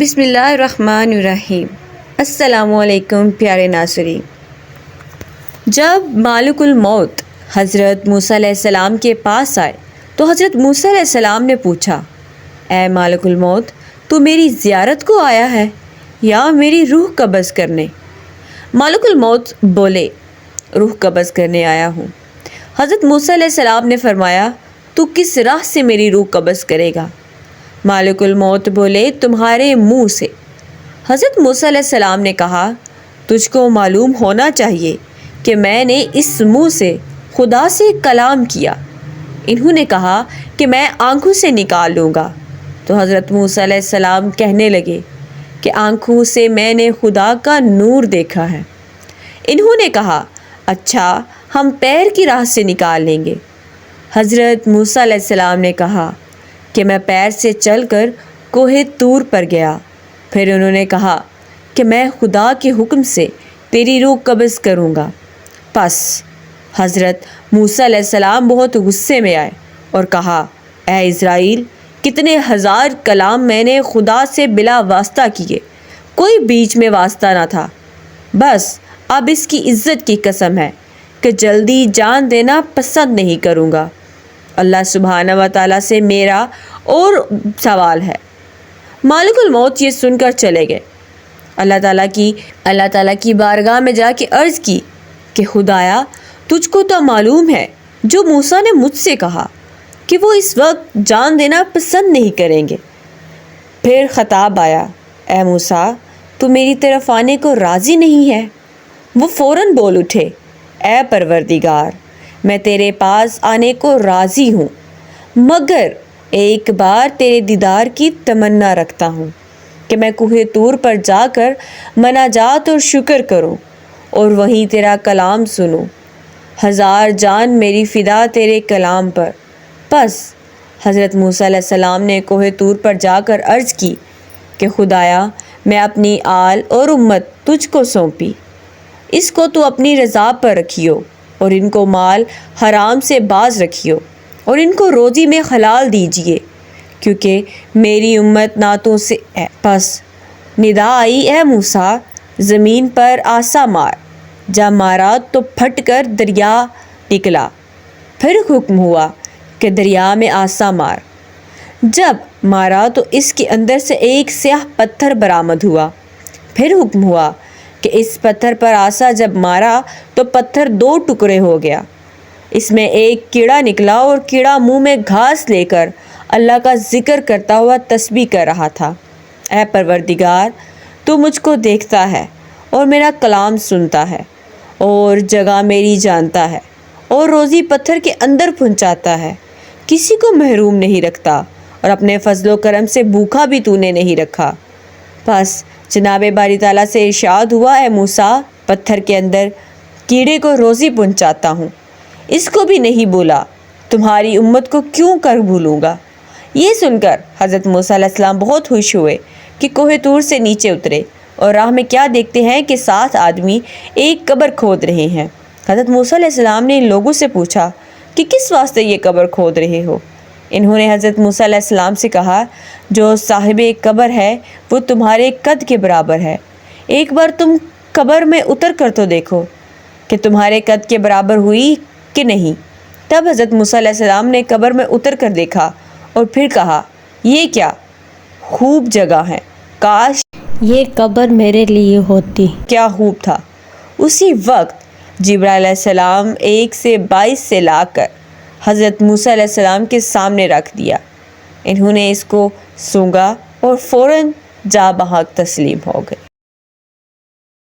بسم اللہ الرحمن الرحیم۔ السلام علیکم پیارے ناظرین۔ جب مالک الموت حضرت موسیٰ علیہ السلام کے پاس آئے تو حضرت موسیٰ علیہ السلام نے پوچھا، اے مالک الموت، تو میری زیارت کو آیا ہے یا میری روح قبض کرنے؟ مالک الموت بولے، روح قبض کرنے آیا ہوں۔ حضرت موسیٰ علیہ السلام نے فرمایا، تو کس راہ سے میری روح قبض کرے گا؟ مالک الموت بولے، تمہارے منہ سے۔ حضرت موسیٰ علیہ السلام نے کہا، تجھ کو معلوم ہونا چاہیے کہ میں نے اس منہ سے خدا سے کلام کیا۔ انہوں نے کہا کہ میں آنکھوں سے نکال لوں گا۔ تو حضرت موسیٰ علیہ السلام کہنے لگے کہ آنکھوں سے میں نے خدا کا نور دیکھا ہے۔ انہوں نے کہا، اچھا ہم پیر کی راہ سے نکال لیں گے۔ حضرت موسیٰ علیہ السلام نے کہا کہ میں پیر سے چل کر کوہ طور پر گیا۔ پھر انہوں نے کہا کہ میں خدا کے حکم سے تیری روح قبض کروں گا۔ پس حضرت موسیٰ علیہ السلام بہت غصے میں آئے اور کہا، اے اسرائیل، کتنے ہزار کلام میں نے خدا سے بلا واسطہ کیے، کوئی بیچ میں واسطہ نہ تھا۔ بس اب اس کی عزت کی قسم ہے کہ جلدی جان دینا پسند نہیں کروں گا۔ اللہ سبحانہ و تعالیٰ سے میرا اور سوال ہے۔ مالک الموت یہ سن کر چلے گئے۔ اللہ تعالیٰ کی بارگاہ میں جا کے عرض کی کہ خدایا، تجھ کو تو معلوم ہے جو موسیٰ نے مجھ سے کہا کہ وہ اس وقت جان دینا پسند نہیں کریں گے۔ پھر خطاب آیا، اے موسیٰ، تو میری طرف آنے کو راضی نہیں ہے؟ وہ فوراً بول اٹھے، اے پروردگار، میں تیرے پاس آنے کو راضی ہوں، مگر ایک بار تیرے دیدار کی تمنا رکھتا ہوں کہ میں کوہ طور پر جا کر مناجات اور شکر کروں اور وہیں تیرا کلام سنوں۔ ہزار جان میری فدا تیرے کلام پر۔ پس حضرت موسیٰ علیہ السلام نے کوہ طور پر جا کر عرض کی کہ خدایا، میں اپنی آل اور امت تجھ کو سونپی، اس کو تو اپنی رضا پر رکھیو اور ان کو مال حرام سے باز رکھیو اور ان کو روزی میں حلال دیجیے، کیونکہ میری امت نعتوں سے ہے۔ پس ندا آئی، اے موسیٰ، زمین پر آسا مار۔ جب مارا تو پھٹ کر دریا نکلا۔ پھر حکم ہوا کہ دریا میں آسا مار۔ جب مارا تو اس کے اندر سے ایک سیاہ پتھر برآمد ہوا۔ پھر حکم ہوا کہ اس پتھر پر آسا جب مارا تو پتھر دو ٹکڑے ہو گیا۔ اس میں ایک کیڑا نکلا اور کیڑا منہ میں گھاس لے کر اللہ کا ذکر کرتا ہوا تسبیح کر رہا تھا۔ اے پروردگار، تو مجھ کو دیکھتا ہے اور میرا کلام سنتا ہے اور جگہ میری جانتا ہے اور روزی پتھر کے اندر پہنچاتا ہے، کسی کو محروم نہیں رکھتا، اور اپنے فضل و کرم سے بھوکا بھی تو نے نہیں رکھا۔ پس جناب باری تعالیٰ سے ارشاد ہوا، اے موسیٰ، پتھر کے اندر کیڑے کو روزی پہنچاتا ہوں، اس کو بھی نہیں بولا، تمہاری امت کو کیوں کر بھولوں گا؟ یہ سن کر حضرت موسیٰ علیہ السلام بہت خوش ہوئے کہ کوہ طور سے نیچے اترے اور راہ میں کیا دیکھتے ہیں کہ 7 آدمی ایک قبر کھود رہے ہیں۔ حضرت موسیٰ علیہ السلام نے ان لوگوں سے پوچھا کہ کس واسطے یہ قبر کھود رہے ہو؟ انہوں نے حضرت موسیٰ علیہ السلام سے کہا، جو صاحب قبر ہے وہ تمہارے قد کے برابر ہے، ایک بار تم قبر میں اتر کر تو دیکھو کہ تمہارے قد کے برابر ہوئی کہ نہیں۔ تب حضرت موسیٰ علیہ السلام نے قبر میں اتر کر دیکھا اور پھر کہا، یہ کیا خوب جگہ ہے، کاش یہ قبر میرے لیے ہوتی۔ کیا خوب تھا۔ اسی وقت جبرائیل علیہ السلام 1 سے 22 سے لا کر حضرت موسیٰ علیہ السلام کے سامنے رکھ دیا۔ انہوں نے اس کو سونگا اور فوراً جاں بحق تسلیم ہو گئے۔